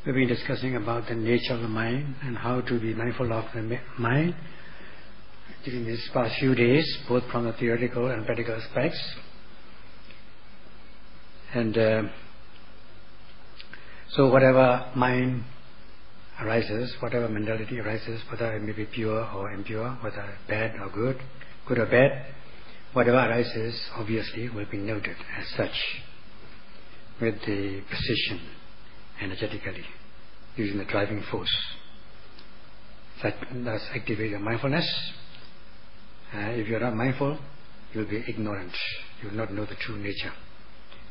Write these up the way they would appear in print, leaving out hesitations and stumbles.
we've been discussing about the nature of the mind and how to be mindful of the mind during these past few days, both from the theoretical and practical aspects. And so whatever mind arises, whatever mentality arises, whether it may be pure or impure, whether bad or good, good or bad, whatever arises obviously will be noted as such with the precision, energetically, using the driving force. That does activate your mindfulness. If you are not mindful, you will be ignorant. You will not know the true nature.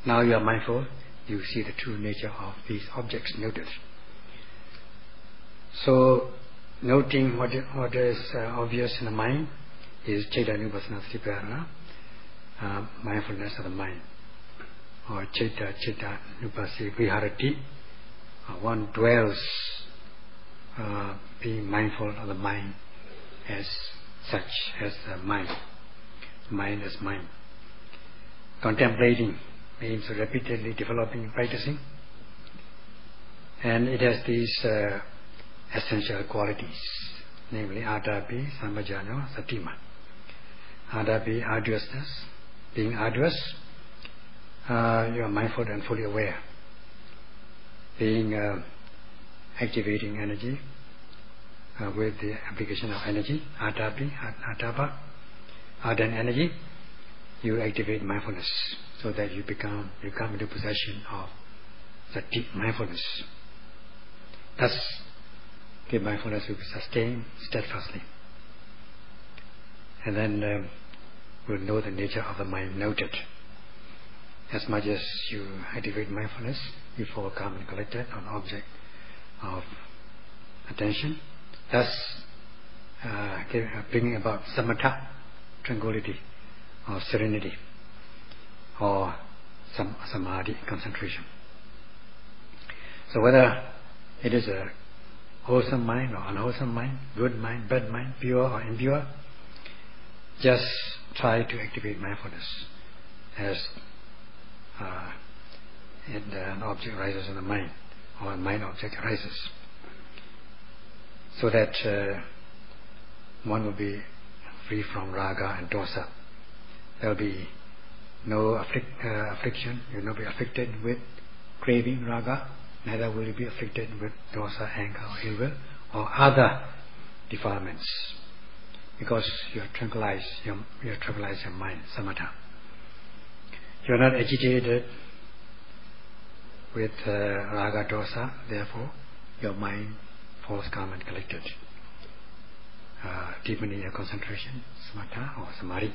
Now you are mindful, you see the true nature of these objects noted. So, noting what is obvious in the mind is Chitta-Nupassana Satipatthana, mindfulness of the mind, or Chitta-Nupassana Viharati. One dwells, being mindful of the mind as such, as the mind as mind. Contemplating means repeatedly developing and practicing, and it has these essential qualities, namely Adapi, Samajano, Satima. Adapi, arduousness. Being arduous, you are mindful and fully aware. Being activating energy with the application of energy, Adapi, Adapa, ardent energy, you activate mindfulness so that you come into possession of the deep mindfulness. Thus, the mindfulness will be sustained steadfastly. And then we'll know the nature of the mind noted. As much as you activate mindfulness, you fall calm and collected on object of attention, thus bringing about samatha, tranquility, or serenity, or samadhi, concentration. So whether it is a wholesome mind or unwholesome mind, good mind, bad mind, pure or impure, just try to activate mindfulness as an object arises in the mind, or a mind object arises, so that one will be free from raga and dosa. There will be no affliction. You will not be afflicted with craving, raga, neither will you be afflicted with dosa, anger, or ill will, or other defilements, because you have tranquilized your mind, samatha. You are not agitated with raga, dosa, therefore your mind falls calm and collected, deepening your concentration, samatha or samadhi.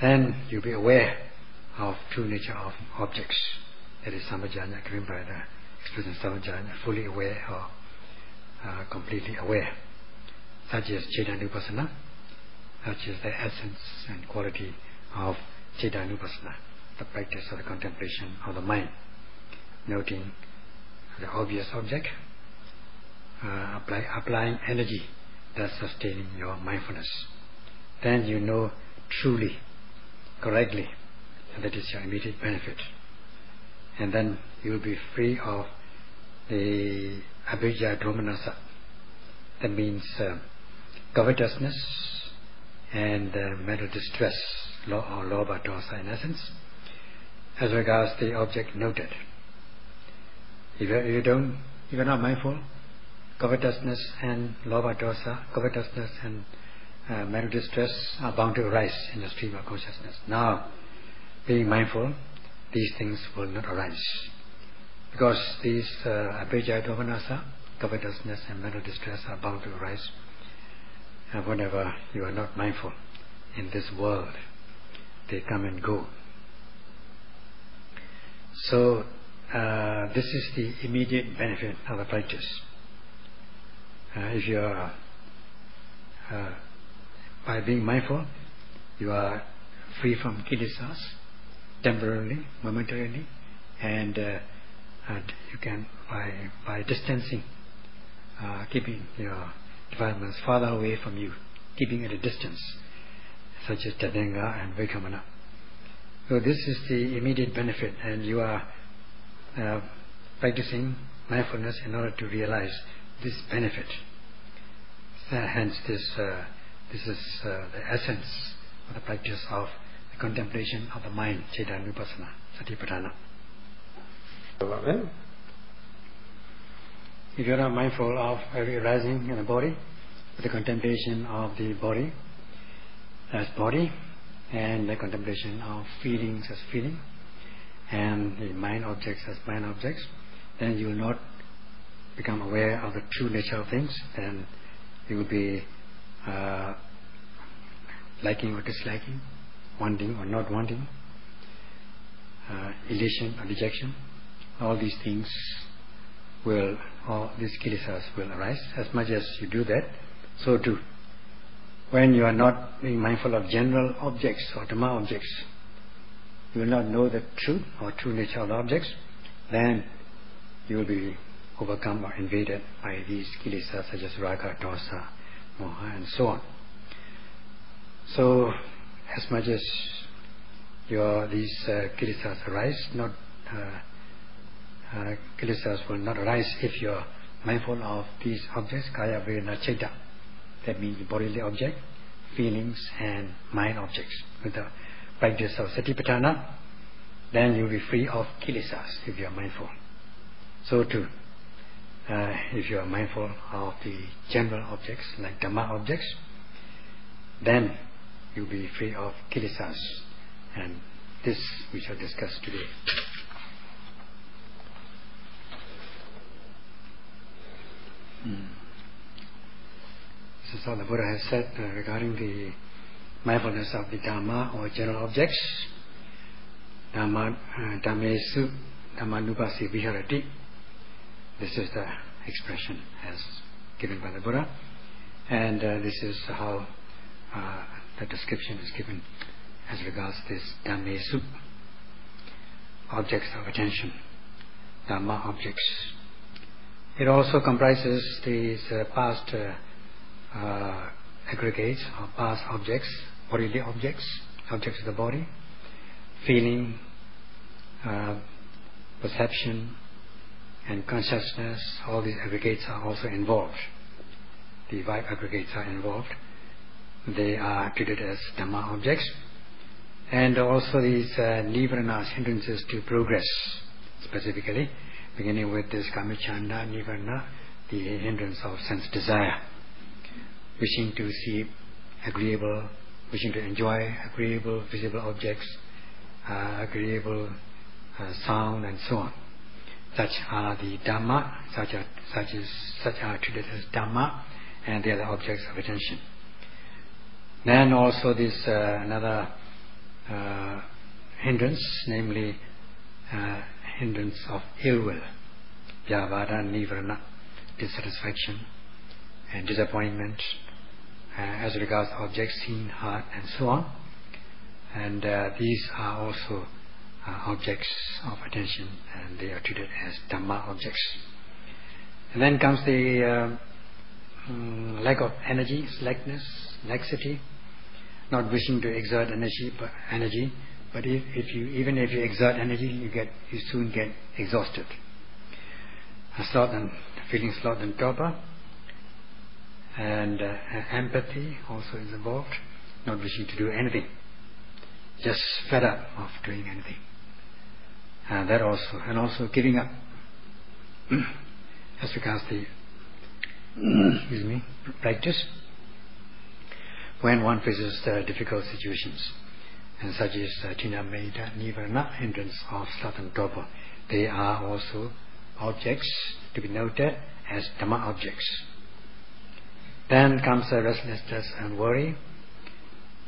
Then you'll be aware of true nature of objects. That is samajanya, given by the expression samajanya, fully aware or completely aware. Such is Chitta-Nupassana, such is the essence and quality of Chitta-Nupassana, the practice of the contemplation of the mind, noting the obvious object, applying energy, thus sustaining your mindfulness. Then you know truly, correctly, and that is your immediate benefit. And then you will be free of the abhijja domanassa. That means covetousness and mental distress, or lobha dosa in essence, as regards the object noted. If you are not mindful, covetousness and lobha dosa, covetousness and mental distress are bound to arise in the stream of consciousness. Now, being mindful, these things will not arise, because these abhijja domanassa, covetousness and mental distress are bound to arise whenever you are not mindful in this world. They come and go. So this is the immediate benefit of the practice. If you are by being mindful, you are free from kilesas temporarily, momentarily, and you can by distancing, keeping your defilements farther away from you, keeping at a distance, such as Tadenga and Vekamana. So this is the immediate benefit, and you are practicing mindfulness in order to realize this benefit. Hence, this is the essence of the practice of the contemplation of the mind, Cetan Vipassana, Satipatthana. If you are not mindful of every arising in the body, the contemplation of the body as body, and the contemplation of feelings as feeling, and the mind objects as mind objects, then you will not become aware of the true nature of things. Then you will be liking or disliking, wanting or not wanting, elation or dejection. All these things all these kilesas will arise. As much as you do that, so too, when you are not being mindful of general objects or Dhamma objects, you will not know the truth or true nature of the objects, then you will be overcome or invaded by these kilesas such as raga, dosa, moha, and so on. So, as much as these kilesas arise, kilesas will not arise if you are mindful of these objects, kaya, vedana, citta. That means the bodily object, feelings, and mind objects. With the practice of Satipatthana, then you will be free of kilesas if you are mindful. So too, if you are mindful of the general objects like Dhamma objects, then you will be free of kilesas. And this we shall discuss today. This is all the Buddha has said regarding the mindfulness of the Dhamma or general objects. Dhammesu Dhammanupasi Viharati. This is the expression as given by the Buddha, and this is how the description is given as regards this Dhammesu, objects of attention, Dhamma objects. It also comprises these past aggregates or past objects, bodily objects, objects of the body, feeling, perception, and consciousness. All these aggregates are also involved. The 5 aggregates are involved. They are treated as Dhamma objects. And also these nivaranas, hindrances to progress, specifically, beginning with this kamachanda, nivarana, the hindrance of sense desire, wishing to see agreeable, wishing to enjoy agreeable visible objects, agreeable sound, and so on. Such are the Dhamma, such are treated as Dhamma, and they are the objects of attention. Then also this another hindrance, namely hindrance of ill will, vyavada, nivarana, dissatisfaction and disappointment as regards objects seen, heard, and so on. And these are also objects of attention, and they are treated as Dhamma objects. And then comes the lack of energy, slackness, laxity, not wishing to exert energy, but even if you exert energy, you soon get exhausted. Feeling sloth and torpor, and empathy also is involved, not wishing to do anything, just fed up of doing anything. And that also, and also giving up as regards the practice when one faces difficult situations, and such is tina meda nivarana, hindrance of sloth and torpor. They are also objects to be noted as Dhamma objects. Then comes restlessness and worry.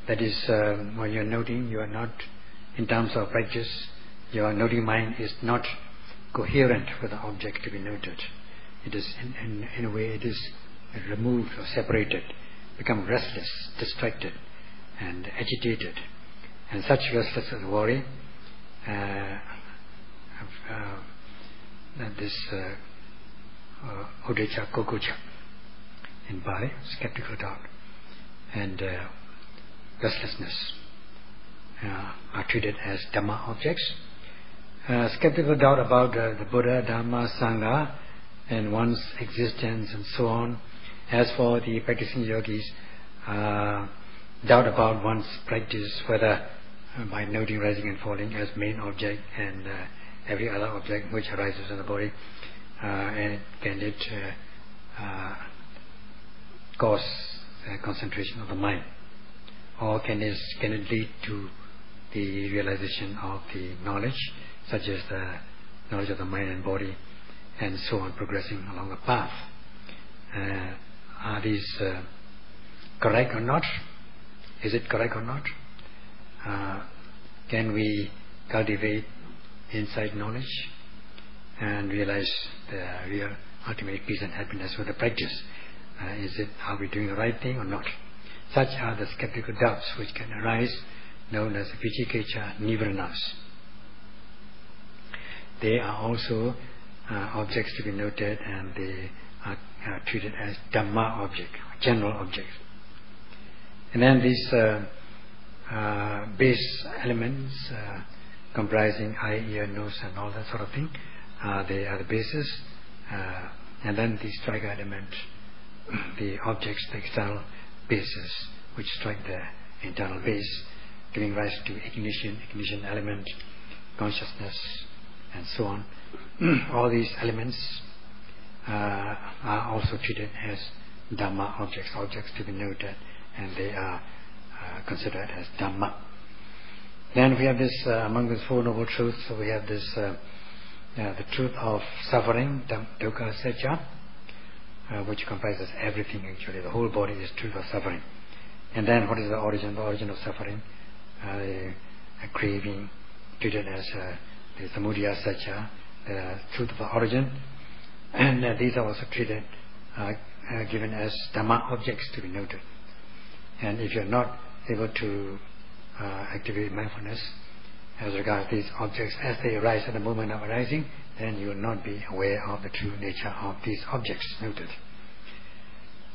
That is, when you are noting, you are not, in terms of practice, your noting mind is not coherent with the object to be noted. It is, in a way, it is removed or separated, become restless, distracted, and agitated. And such restlessness and worry, this udecha kokucha in Pali, skeptical doubt, and restlessness are treated as Dhamma objects. skeptical doubt about the Buddha, Dhamma, Sangha, and one's existence and so on. As for the practicing yogis, doubt about one's practice, whether by noting rising and falling as main object and every other object which arises in the body, and can it cause concentration of the mind, or can it lead to the realization of the knowledge, such as the knowledge of the mind and body, and so on, progressing along a path. Are these correct or not? Is it correct or not? Can we cultivate insight knowledge and realize the real ultimate peace and happiness with the practice? Are we doing the right thing or not? Such are the skeptical doubts which can arise, known as Vicikecha Nivaranas. They are also objects to be noted, and they are treated as Dhamma object, general object. And then these base elements comprising eye, ear, nose, and all that sort of thing, they are the basis. And then the striker element, the objects, the external bases which strike the internal base, giving rise to ignition element, consciousness, and so on. All these elements are also treated as Dhamma objects to be noted, and they are considered as Dhamma. Then we have this, among these Four Noble Truths, so we have this, the truth of suffering, Dukkha Satya, which comprises everything actually. The whole body is truth of suffering. And then what is the origin? The origin of suffering, a craving, treated as the Samudaya Satya, the truth of the origin. And these are also treated, given as Dhamma objects to be noted. And if you're not able to activate mindfulness as regards these objects as they arise at the moment of arising, then you will not be aware of the true nature of these objects noted.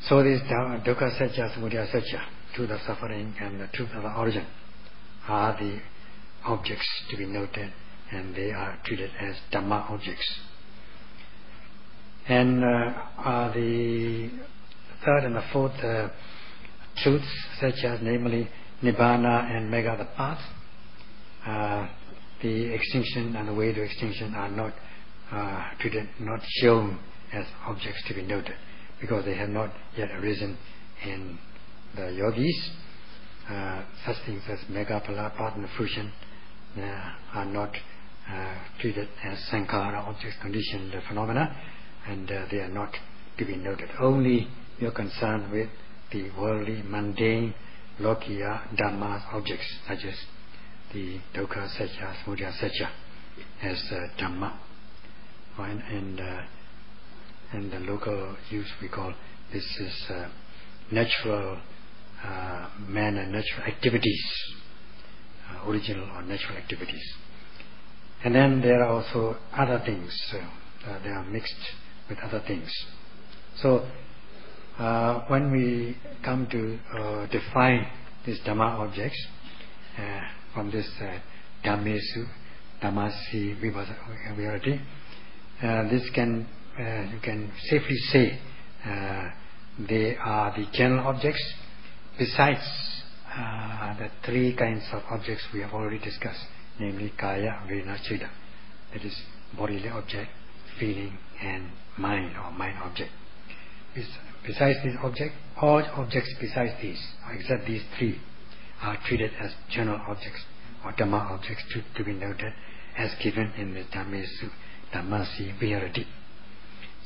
So these Dukkha Satya, Samudaya Satya, truth of suffering and the truth of the origin, are the objects to be noted, and they are treated as Dhamma objects. And the third and the fourth truths, such as namely Nibbana and Megha, the path, the extinction and the way to extinction are not treated, not shown as objects to be noted, because they have not yet arisen in the yogis. Such things as Megha, Phala, path and fruition are not treated as Sankhara, objects, conditioned phenomena, and they are not to be noted. Only you're concerned with the worldly, mundane, lokiya, dhammas, objects, such as the Dukkha Satya, Samudaya Satya, as Dhamma. And the local use we call this is natural manner, natural activities, original or natural activities. And then there are also other things, they are mixed with other things. So when we come to define these Dhamma objects from this Dhammesu, Dhammasi Viparati, this can you can safely say they are the general objects besides the three kinds of objects we have already discussed, namely Kaya, Vedana, Chitta, that is bodily object, feeling, and mind or mind object. Besides these objects, all objects besides these, except these three, are treated as general objects or Dhamma objects to be noted as given in the Dhammesu, Dhammasi Viharati.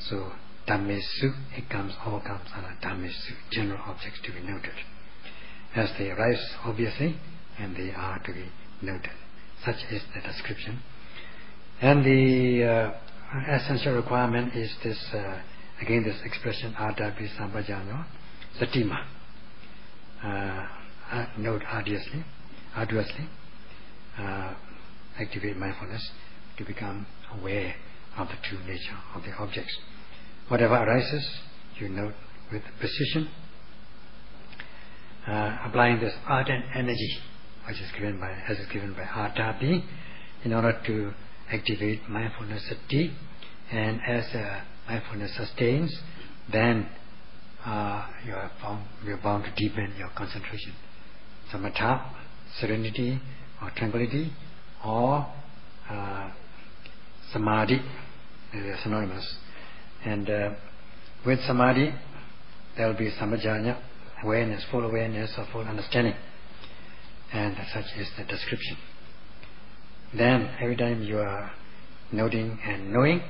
So Dhammesu, all comes under Dhammesu, general objects to be noted, as they arise obviously, and they are to be noted. Such is the description. And the essential requirement is this, again this expression, Adapi Sampajano, Satima. Note arduously, activate mindfulness to become aware of the true nature of the objects. Whatever arises, you note with precision, applying this ardent energy, which is given by Adapi, in order to activate mindfulness sati, and as mindfulness sustains, then you are bound to deepen your concentration. Samatha, serenity or tranquility, or samadhi, they are synonymous. And with samadhi, there will be samajanya, awareness, full awareness or full understanding. And such is the description. Then every time you are noting and knowing,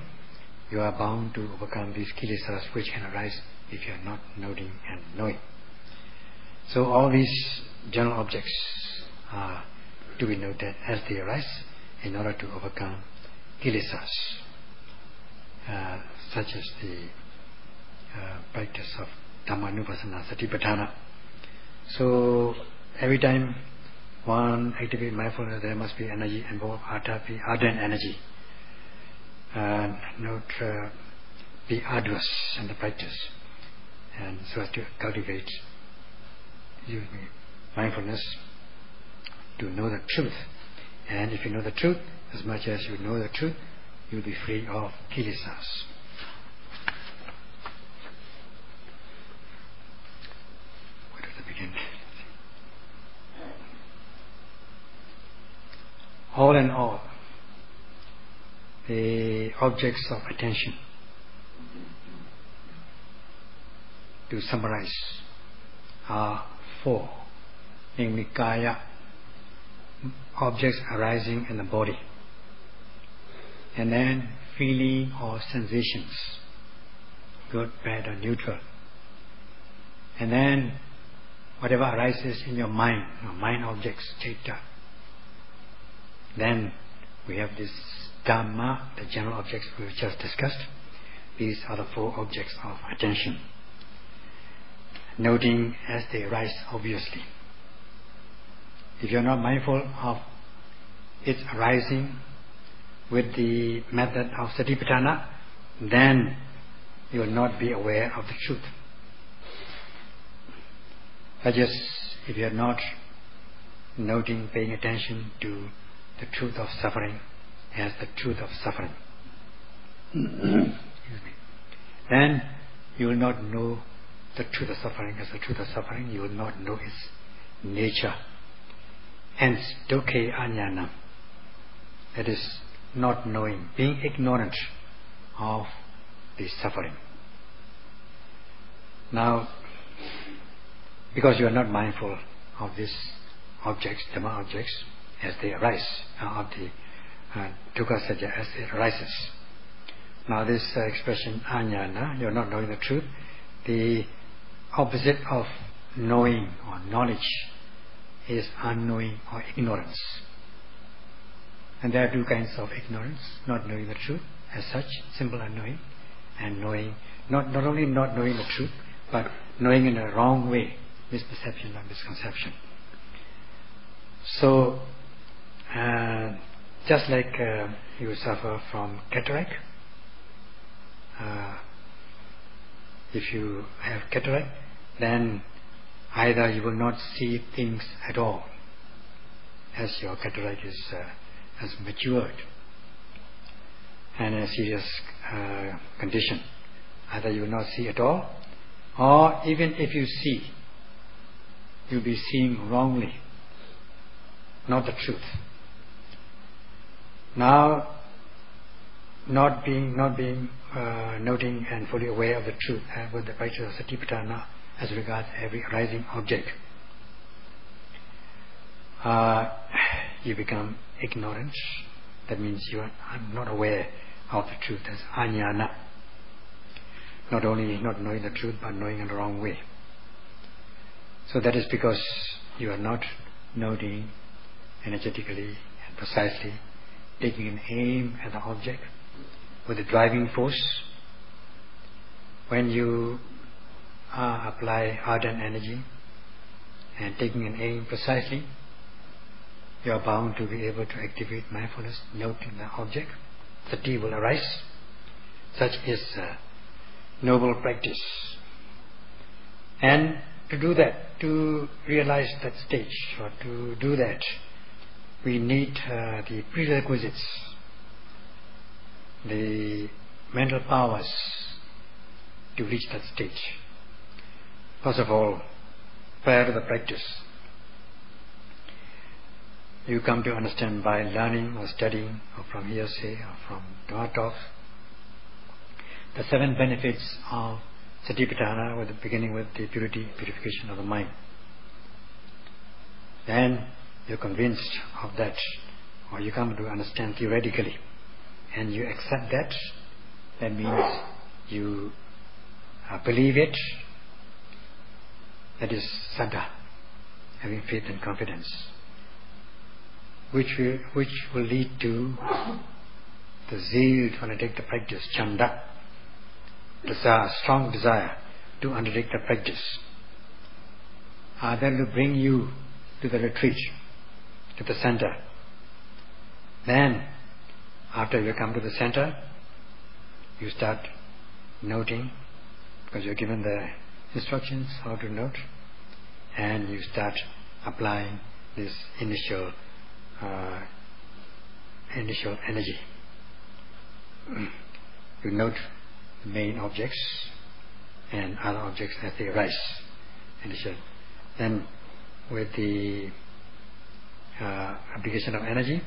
you are bound to overcome these kilesas which can arise if you are not noting and knowing. So all these general objects are to be noted as they arise in order to overcome kilesas, such as the practice of Dhamma Nupassana, Satipatthana. So every time one activates mindfulness, there must be energy involved, ardent energy, and not be arduous in the practice, and so as to cultivate mindfulness to know the truth. And if you know the truth, as much as you know the truth, you will be free of kilesas. Where does it begin? All in all, the objects of attention, to summarize, are four, namely kaya, objects arising in the body, and then feeling or sensations, good, bad or neutral, and then whatever arises in your mind objects, citta. Then we have this Dhamma, the general objects we just discussed. These are the four objects of attention, noting as they arise obviously. If you are not mindful of its arising with the method of Satipatthana, then you will not be aware of the truth. But just if you are not noting, paying attention to the truth of suffering as the truth of suffering, then you will not know the truth of suffering as the truth of suffering. You will not know its nature. Hence, dukkha aññānam, that is, not knowing, being ignorant of the suffering. Now, because you are not mindful of these objects, Dhamma objects, as they arise, of the dukkha sajja as it arises. Now this expression aññāna, you are not knowing the truth, the opposite of knowing or knowledge is unknowing or ignorance. And there are two kinds of ignorance: not knowing the truth as such, simple unknowing, and knowing, not only not knowing the truth, but knowing in a wrong way, misperception or misconception. So just like you suffer from cataract, if you have cataract, then either you will not see things at all, as your cataract has matured and in a serious condition. Either you will not see at all, or even if you see, you'll be seeing wrongly, not the truth. Now, not being noting and fully aware of the truth with the practice of Satipatthana as regards every arising object, you become ignorant. That means you are not aware of the truth as aññāna. Not only not knowing the truth, but knowing in the wrong way. So that is because you are not noting energetically and precisely, taking an aim at the object with a driving force. When you apply ardent energy and taking an aim precisely, you are bound to be able to activate mindfulness, noting the object. Sati will arise. Such is noble practice. And to do that, to realize that stage, or to do that, we need the prerequisites the mental powers to reach that stage. First of all, prior to the practice, you come to understand by learning or studying or from hearsay or from Dhamma talks the 7 benefits of Satipatthana, beginning with the purification of the mind. Then you're convinced of that, or you come to understand theoretically, and you accept that. That means you believe it. That is saddha, having faith and confidence, which will lead to the zeal to undertake the practice, chanda, desire, strong desire to undertake the practice. That will bring you to the retreat, to the center. Then, after you come to the center, you start noting, because you're given the instructions how to note, and you start applying this initial energy. You note the main objects and other objects as they arise. Initial. Then, with the application of energy,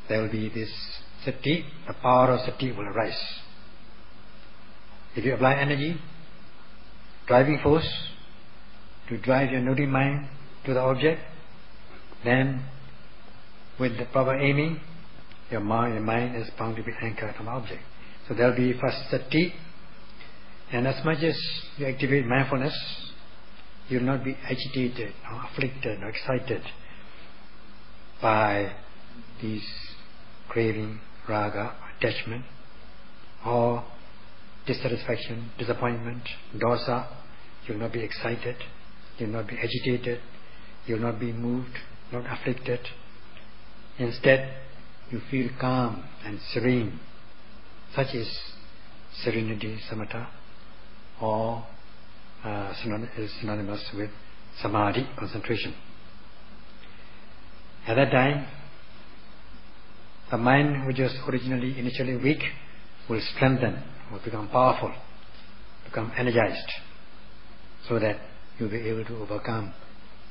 there will be this sati, the power of sati will arise. If you apply energy, driving force, to drive your noting mind to the object, then with the proper aiming, your mind is bound to be anchored on the object. So there will be first sati, and as much as you activate mindfulness, you will not be agitated or afflicted or excited by these craving, raga, attachment, or dissatisfaction, disappointment, dosa. You will not be excited, you will not be agitated, you will not be moved, not afflicted. Instead, you feel calm and serene. Such is serenity, samatha, or is synonymous with samadhi, concentration. At that time, the mind which was originally initially weak will strengthen, will become powerful, become energized, so that you'll be able to overcome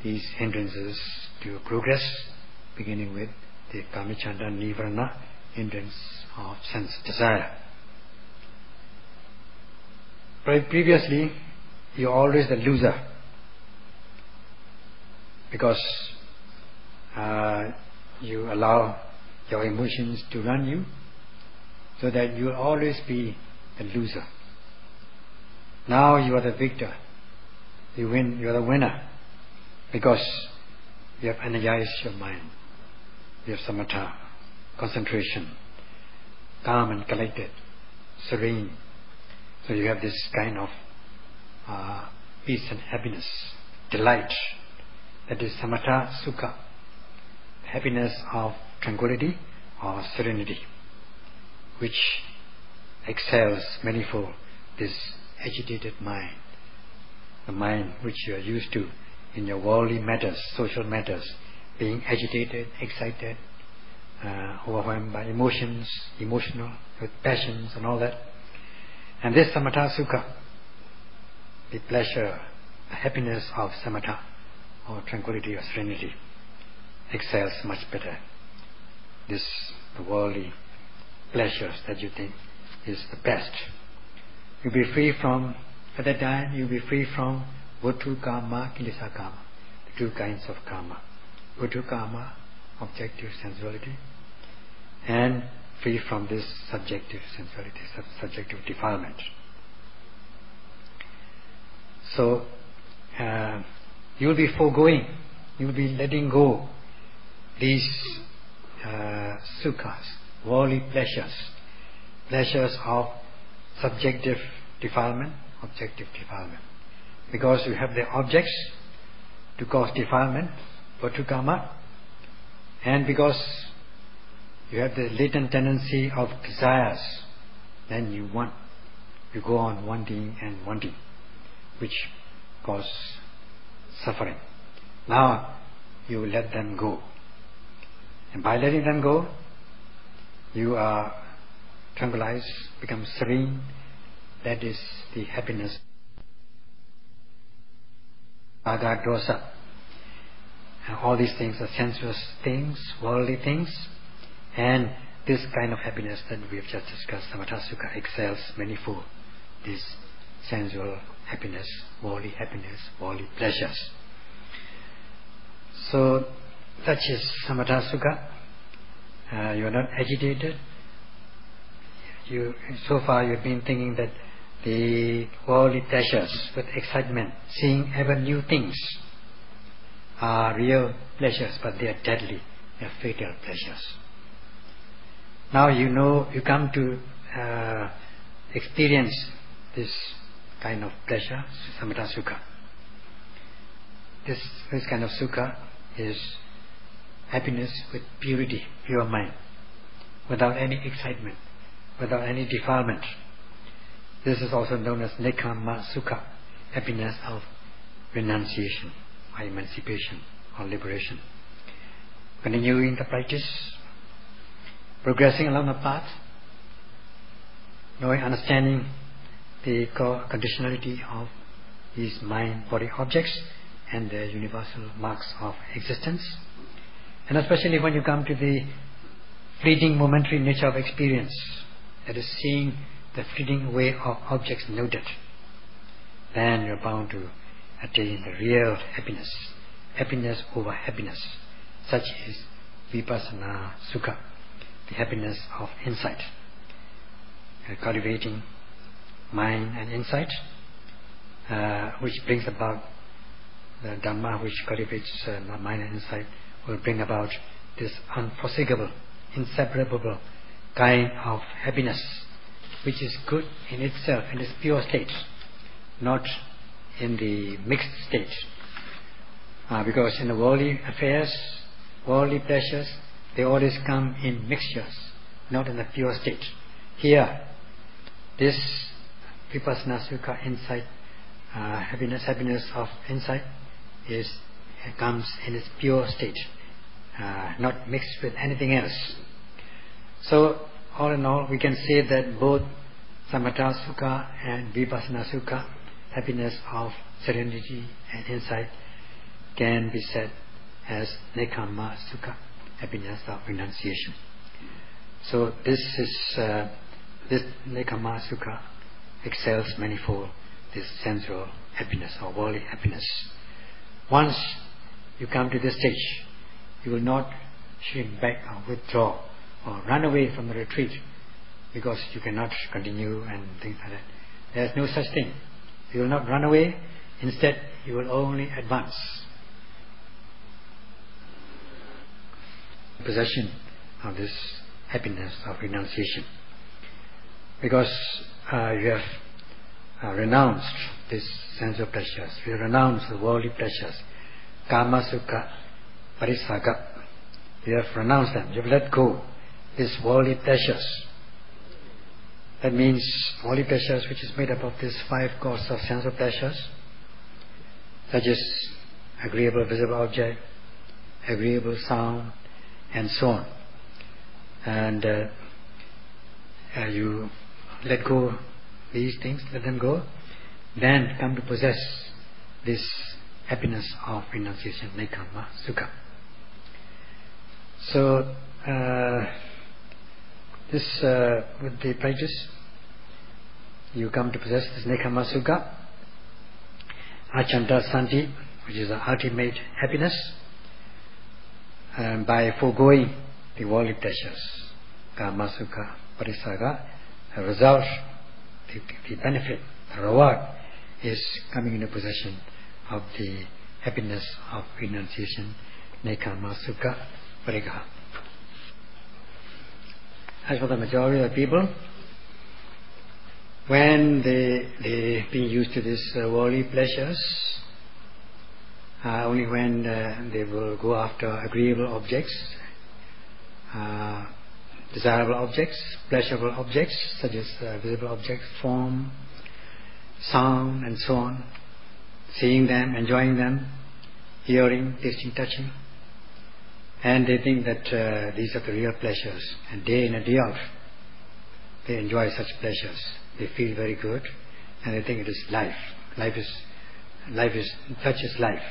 these hindrances to progress, beginning with the kamicchanda nivarana, hindrance of sense desire. Previously, you're always the loser, because you allow your emotions to run you, so that you will always be the loser. Now you are the victor. You win. You are the winner, because you have energized your mind. You have samatha, concentration, calm and collected, serene. So you have this kind of peace and happiness, delight. That is samatha sukha, happiness of tranquility or serenity, which excels manifold this agitated mind, the mind which you are used to in your worldly matters, social matters, being agitated, excited, overwhelmed by emotions, emotional, with passions and all that. And this samatha sukha, the pleasure, the happiness of samatha or tranquility or serenity, excels much better the worldly pleasures that you think is the best. You'll be free from, at that time, you'll be free from vuttu kama, kilesa kama, the two kinds of karma. Vuttu kama, objective sensuality, and free from this subjective sensuality, subjective defilement. So, you'll be foregoing, you'll be letting go these sukhas, worldly pleasures of subjective defilement, objective defilement. Because you have the objects to cause defilement, vuttu kama, and because you have the latent tendency of desires, then you go on wanting and wanting, which cause suffering. Now you let them go, and by letting them go, you are tranquilize, become serene. That is the happiness. Raga, dosa. All these things are sensuous things, worldly things, and this kind of happiness that we have just discussed, samatha sukha, excels manifold this sensual happiness, worldly pleasures. So such is samatha sukha. You are not agitated. So far you've been thinking that the worldly pleasures with excitement, seeing ever new things, are real pleasures, but they are deadly, they are fatal pleasures. Now you know, you come to experience this kind of pleasure, samatha sukha. This kind of sukha is happiness with purity, pure mind, without any excitement, without any defilement. This is also known as nekkhamma sukha, happiness of renunciation, or emancipation, or liberation. Continuing the practice, progressing along the path, knowing, understanding the conditionality of these mind, body objects and the universal marks of existence. And especially when you come to the fleeting momentary nature of experience, that is seeing the fleeting way of objects noted, then you're bound to attain the real happiness, happiness over happiness. Such is Vipassana sukha, the happiness of insight, cultivating mind and insight, which brings about the Dhamma, which cultivates mind and insight, will bring about this unforeseeable, inseparable kind of happiness, which is good in itself, in its pure state, not in the mixed state. Because in the worldly affairs, worldly pleasures, they always come in mixtures, not in the pure state. Here, this Vipassana sukha, insight, happiness of insight, comes in its pure state, not mixed with anything else. So, all in all, we can say that both samatha sukha and Vipassana sukha, happiness of serenity and insight, can be said as nekkhamma sukha, happiness of renunciation. So this nekkhamma sukha excels manifold this sensual happiness or worldly happiness. Once you come to this stage, you will not shrink back or withdraw or run away from the retreat because you cannot continue and things like that. There is no such thing. You will not run away. Instead, you will only advance. Possession of this happiness of renunciation, because you have renounced this sense of pleasures, you have renounced the worldly pleasures, kama sukha, parisaga. You have renounced them. You have let go these worldly pleasures. That means worldly pleasures, which is made up of these 5 causes of sense of pleasures, such as agreeable visible object, agreeable sound, and so on. And you let go these things, let them go, then come to possess this happiness of renunciation, nekkhamma sukha. So with the practice, you come to possess this nekkhamma sukha, achanta santi, which is the ultimate happiness, by foregoing the worldly pleasures, kama sukha, parisaga. The result, the benefit, the reward is coming into possession of the happiness of renunciation, nekkhamma sukha, parigraha. As for the majority of people, when they being used to these worldly pleasures, only when they will go after agreeable objects, desirable objects, pleasurable objects, such as visible objects, form, sound, and so on, seeing them, enjoying them, hearing, tasting, touching, and they think that these are the real pleasures, and day in and day out they enjoy such pleasures. They feel very good, and they think it is life. Such is life.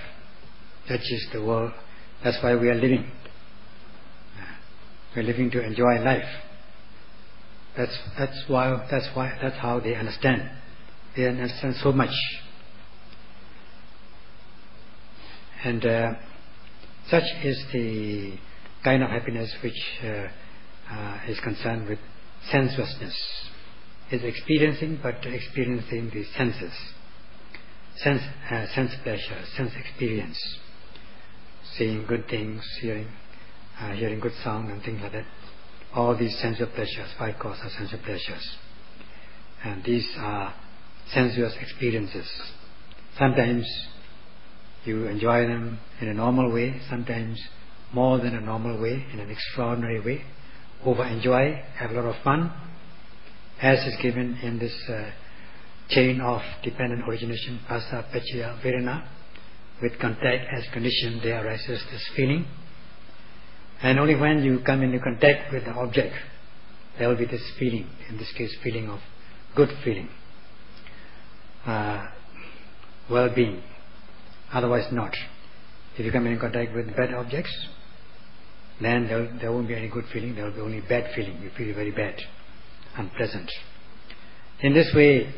Such is the world. That's why we are living. We are living to enjoy life. That's how they understand. They understand so much. And such is the kind of happiness which is concerned with sensuousness. Is experiencing, but experiencing the senses. Sense pleasure, sense experience. Seeing good things, hearing good sound and things like that. All these sensual pleasures, 5 causes are sensual pleasures. And these are sensuous experiences. Sometimes you enjoy them in a normal way, sometimes more than a normal way, in an extraordinary way. Over-enjoy, have a lot of fun, as is given in this chain of dependent origination, Phassa, Paccaya, Vedana. With contact as condition, there arises this feeling. And only when you come into contact with the object, there will be this feeling, in this case feeling of good feeling, well-being. Otherwise not. If you come in contact with bad objects, then there won't be any good feeling, there will be only bad feeling. You feel very bad, unpleasant. In this way,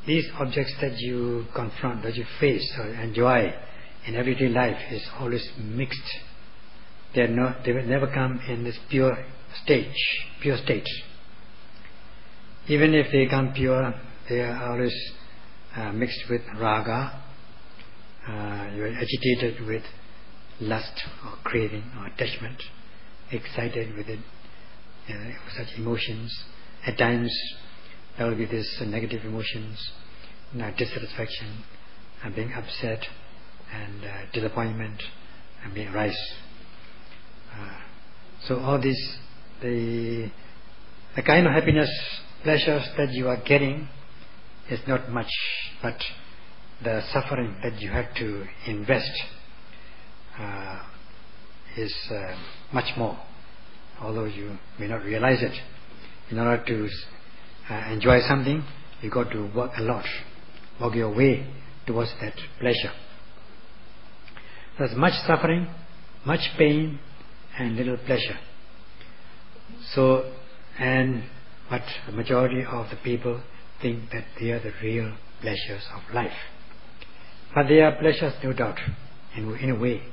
these objects that you confront, that you face or enjoy in everyday life is always mixed. They will never come in this pure state. Even if they come pure, they are always mixed with raga. You are agitated with lust or craving or attachment, excited with it, such emotions. At times there will be this negative emotions, dissatisfaction, and being upset, and disappointment, and being arise. So all these, the kind of happiness, pleasures that you are getting is not much, but the suffering that you have to invest is much more, although you may not realize it. In order to enjoy something, you got to work a lot, work your way towards that pleasure. There's much suffering, much pain, and little pleasure. But the majority of the people think that they are the real pleasures of life. But they are pleasures, no doubt, in a way.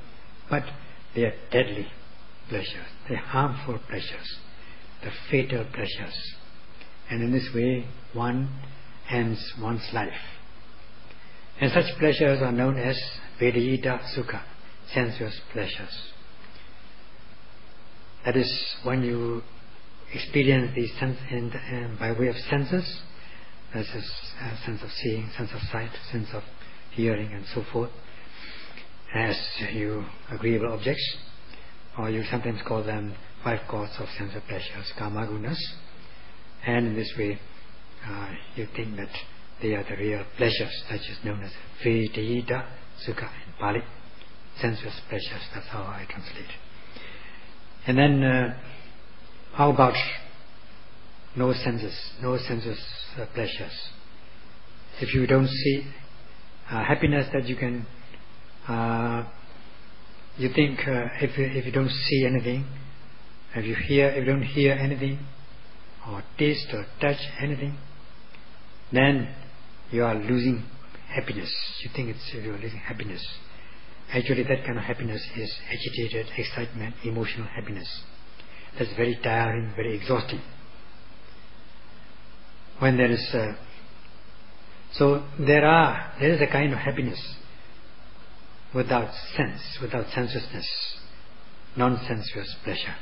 But they are deadly pleasures. They are harmful pleasures. The fatal pleasures. And in this way, one ends one's life. And such pleasures are known as Vedayita Sukha, sensuous pleasures. That is, when you experience these by way of senses, that is a sense of seeing, sense of sight, sense of hearing, and so forth, as you agreeable objects, or you sometimes call them 5 causes of sensual pleasures, kamagunas, and in this way you think that they are the real pleasures, that is known as Vedayita Sukha in Pali, sensuous pleasures. That's how I translate. And then how about no senses, no sensuous pleasures? If you don't see happiness that you can, you think if you don't see anything, if you don't hear anything, or taste or touch anything, then you are losing happiness. You think you are losing happiness. Actually, that kind of happiness is agitated, excitement, emotional happiness. That's very tiring, very exhausting. When there is there is a kind of happiness without sense, without sensuousness, non-sensuous pleasure,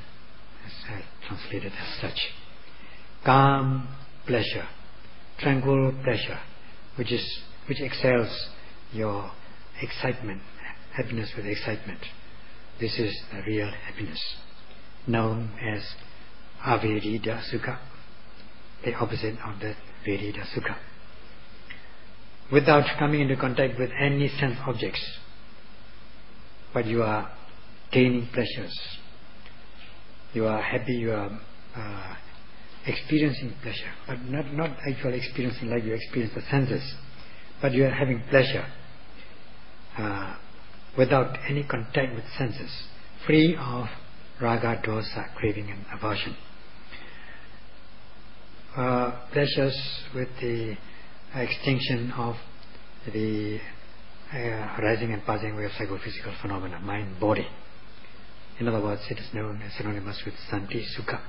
as I translated as such. Calm pleasure, tranquil pleasure, which excels your excitement, happiness with excitement. This is the real happiness, known as Avedita Sukha, the opposite of the Vedita Sukha. Without coming into contact with any sense objects, but you are gaining pleasures. You are happy, you are experiencing pleasure, but not actually experiencing like you experience the senses, but you are having pleasure without any contact with senses, free of raga, dosa, craving and aversion. Pleasures with the extinction of the rising and passing away of psychophysical phenomena, mind, body. In other words, it is known as synonymous with Santi Sukha.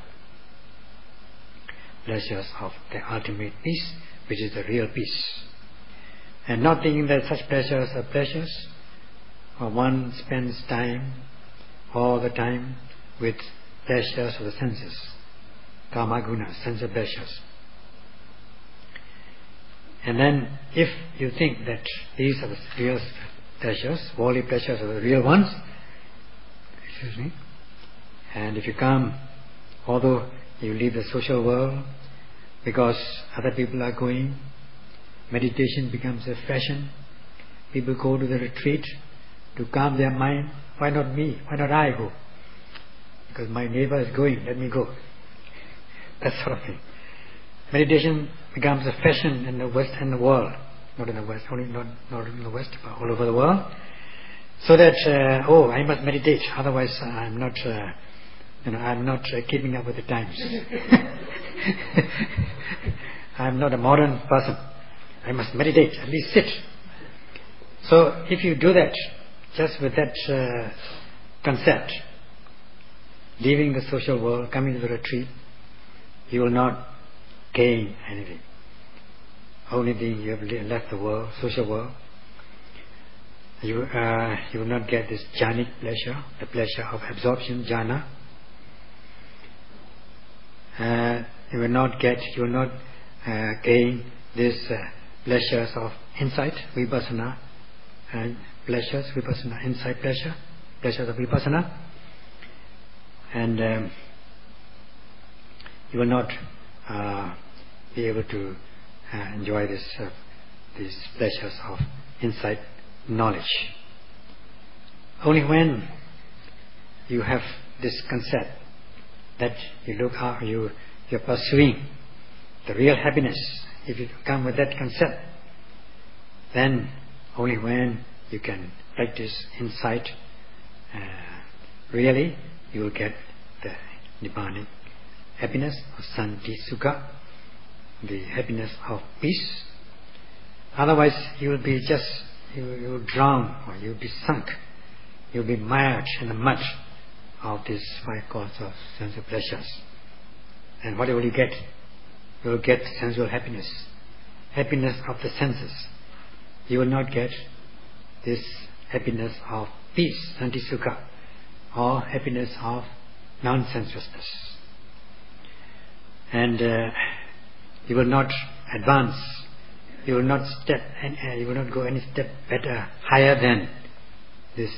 Pleasures of the ultimate peace, which is the real peace. And not thinking that such pleasures are pleasures, or one spends time, all the time, with pleasures of the senses, kama guna, sense pleasures. And then, if you think that these are the real pleasures, worldly pleasures are the real ones, and if you come, although you leave the social world because other people are going, meditation becomes a fashion, people go to the retreat to calm their mind. Why not me? Why not I go? Because my neighbor is going, let me go. That sort of thing. Meditation becomes a fashion in the West and the world, not in the West, only not in the West, but all over the world. So that I must meditate, otherwise I'm not, I'm not keeping up with the times. I'm not a modern person. I must meditate, at least sit. So if you do that, just with that concept, leaving the social world, coming to the retreat, you will not gain anything. Only thing you have left the world, social world. You will not get this jhanic pleasure, the pleasure of absorption, jhana. You will not gain this pleasures of insight, vipassana, and pleasures, vipassana, insight pleasure, pleasures of vipassana. And you will not be able to enjoy these pleasures of insight, knowledge. Only when you have this concept that you look how you're pursuing the real happiness, if you come with that concept, then only when you can practice insight, really you will get the nibbanic happiness of santi sukha, the happiness of peace. Otherwise you will be just, you will drown, or you will be sunk, you will be mired in the mud of these five causes of sensual pleasures. And what will you get? You will get sensual happiness, happiness of the senses. You will not get this happiness of peace, santi sukha, or happiness of non-sensuousness. And you will not advance. You will not you will not go any step better, higher than this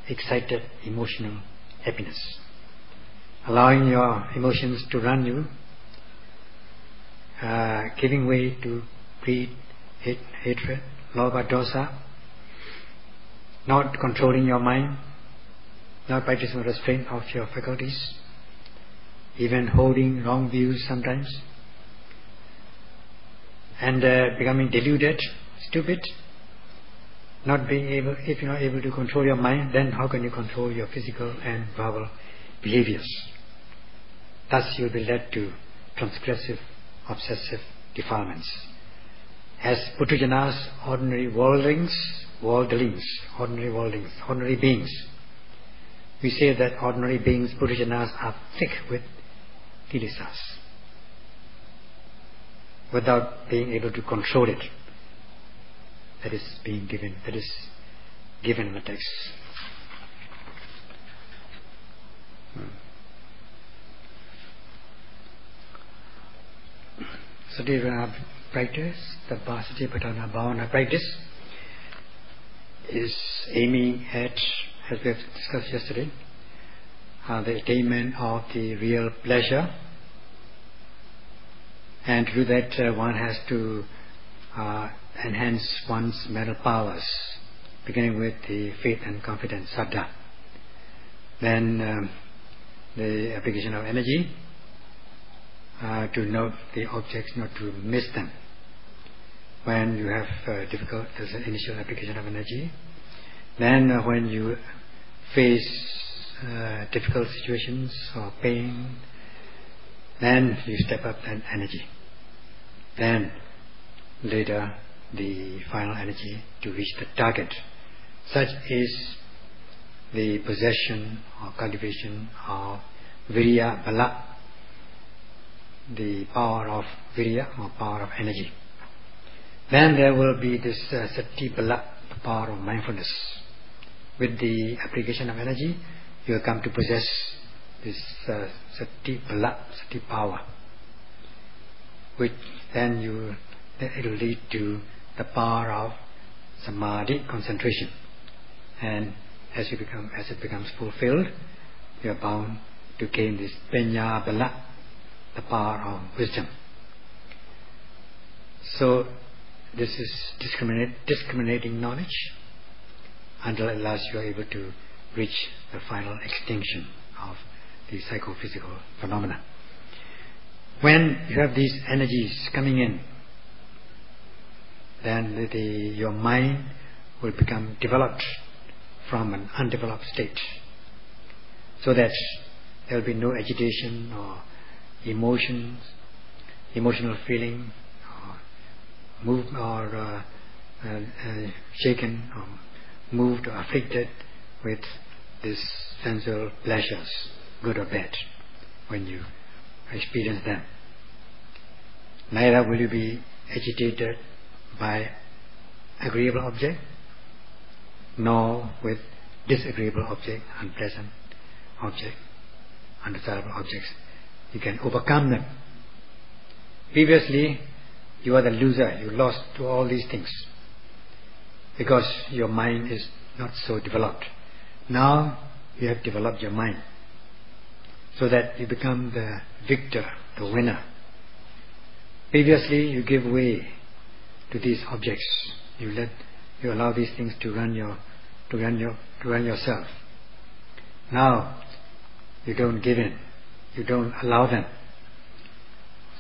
excited emotional happiness. Allowing your emotions to run you, giving way to greed, hatred, lobha, dosa, not controlling your mind, not practicing restraint of your faculties, even holding wrong views sometimes, and becoming deluded, stupid, not being able, if you're not able to control your mind, then how can you control your physical and verbal behaviors? Thus you will be led to transgressive, obsessive defilements. As Putujanas, ordinary worldlings, ordinary beings, we say that ordinary beings, Putujanas, are thick with kilesas, without being able to control it. That is given in the text. Satipatthana practice, the Satipatthana Bhavana practice, is aiming at, as we have discussed yesterday, the attainment of the real pleasure. And to do that, one has to enhance one's mental powers, beginning with the faith and confidence, saddha. Then the application of energy, to note the objects, not to miss them. When you have difficult, there's an initial application of energy. Then when you face difficult situations or pain, then you step up that energy. Then later the final energy to reach the target. Such is the possession or cultivation of virya bala, the power of virya or power of energy. Then there will be this sati bala, the power of mindfulness. With the application of energy, you will come to possess this sati bala, sati power, which then it will lead to the power of samadhi, concentration. And as it becomes fulfilled, you are bound to gain this panya bala, the power of wisdom. So this is discriminating knowledge until at last you are able to reach the final extinction of the psychophysical phenomena. When you have these energies coming in, then your mind will become developed from an undeveloped state, so that there will be no agitation or emotional feeling, or shaken or moved or afflicted with these sensual pleasures, good or bad, when you experience them. Neither will you be agitated by agreeable object, nor with disagreeable object, unpleasant object, undesirable objects. You can overcome them. Previously, you are the loser, you lost to all these things, because your mind is not so developed. Now you have developed your mind, so that you become the victor, the winner. Previously, you give way to these objects. You allow these things to run yourself. Now you don't give in. You don't allow them.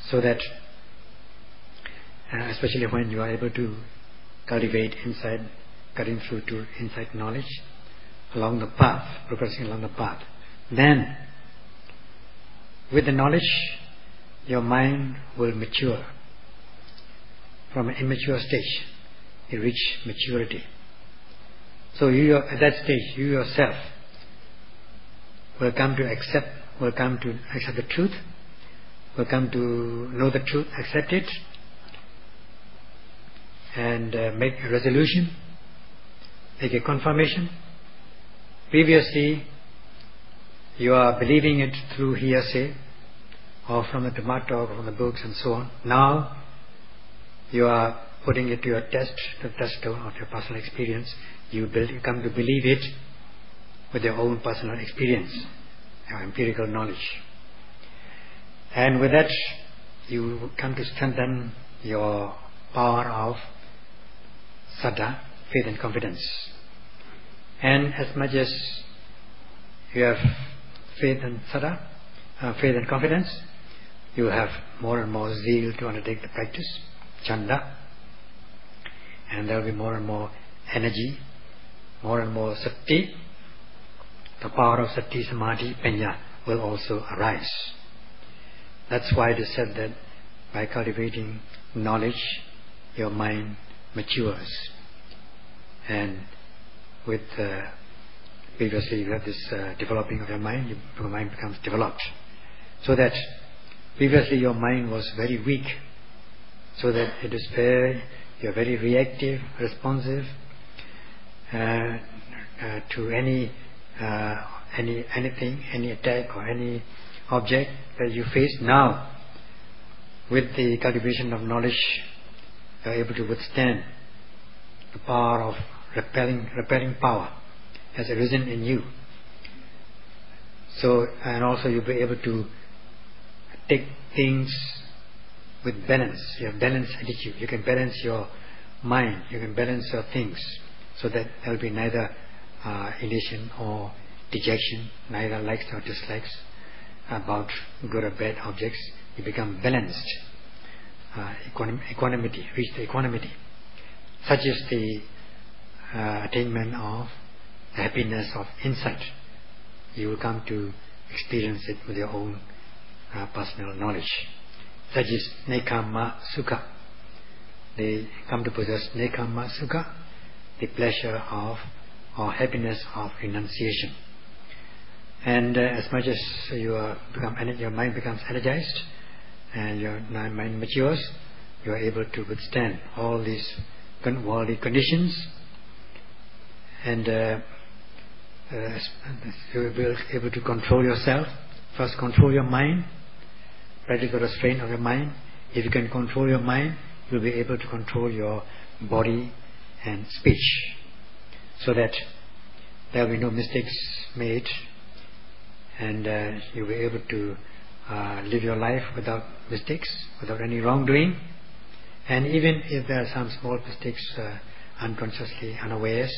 So that, especially when you are able to cultivate inside, cutting through to insight knowledge, along the path, progressing along the path, then with the knowledge, your mind will mature. From an immature stage, you reach maturity. So at that stage, you yourself will come to accept the truth, will come to know the truth, accept it, and make a resolution, make a confirmation. Previously, you are believing it through hearsay, or from the Dhamma talk, or from the books and so on. Now, you are putting it to your test, the touchstone of your personal experience. You come to believe it with your own personal experience, your empirical knowledge. And with that, you come to strengthen your power of saddha, faith and confidence. And as much as you have faith and saddha, faith and confidence, you have more and more zeal to undertake the practice, chanda, and there will be more and more energy, more and more sati. The power of sati, samadhi, panya will also arise. That's why it is said that by cultivating knowledge, your mind matures. And with previously you have this developing of your mind becomes developed. So that previously your mind was very weak, so that you are very reactive, responsive to anything, any attack or any object that you face. Now, with the cultivation of knowledge, you are able to withstand. The power of repelling power has arisen in you. So, and also you'll be able to take things with balance. You have balanced attitude. You can balance your mind. You can balance your things, so that there will be neither elation or dejection, neither likes or dislikes about good or bad objects. you become balanced, equanimity, reach the equanimity. Such is the attainment of the happiness of insight. You will come to experience it with your own personal knowledge. Such is Nekkhamma Sukha. They come to possess Nekkhamma Sukha, the pleasure of or happiness of renunciation. And as much as your mind becomes energized and your mind matures, you are able to withstand all these worldly conditions, and you will be able to control yourself. First, control your mind, practice the restraint of your mind. If you can control your mind, you will be able to control your body and speech, so that there will be no mistakes made, and you will be able to live your life without mistakes, without any wrongdoing. And even if there are some small mistakes unconsciously, unawares,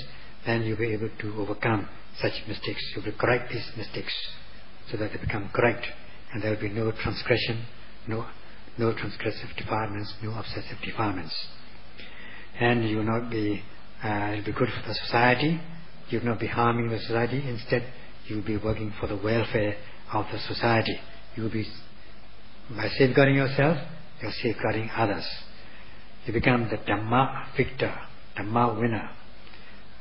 then you will be able to overcome such mistakes. You will correct these mistakes so that they become correct, and there will be no transgression, no transgressive defilements, no obsessive defilements. And you will not be, it will be good for the society. You will not be harming the society. Instead, you will be working for the welfare of the society. You will be, by safeguarding yourself, you are safeguarding others. You become the Dhamma victor, Dhamma winner,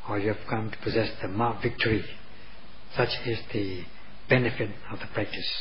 or you have come to possess Dhamma victory. Such is the benefit of the practice.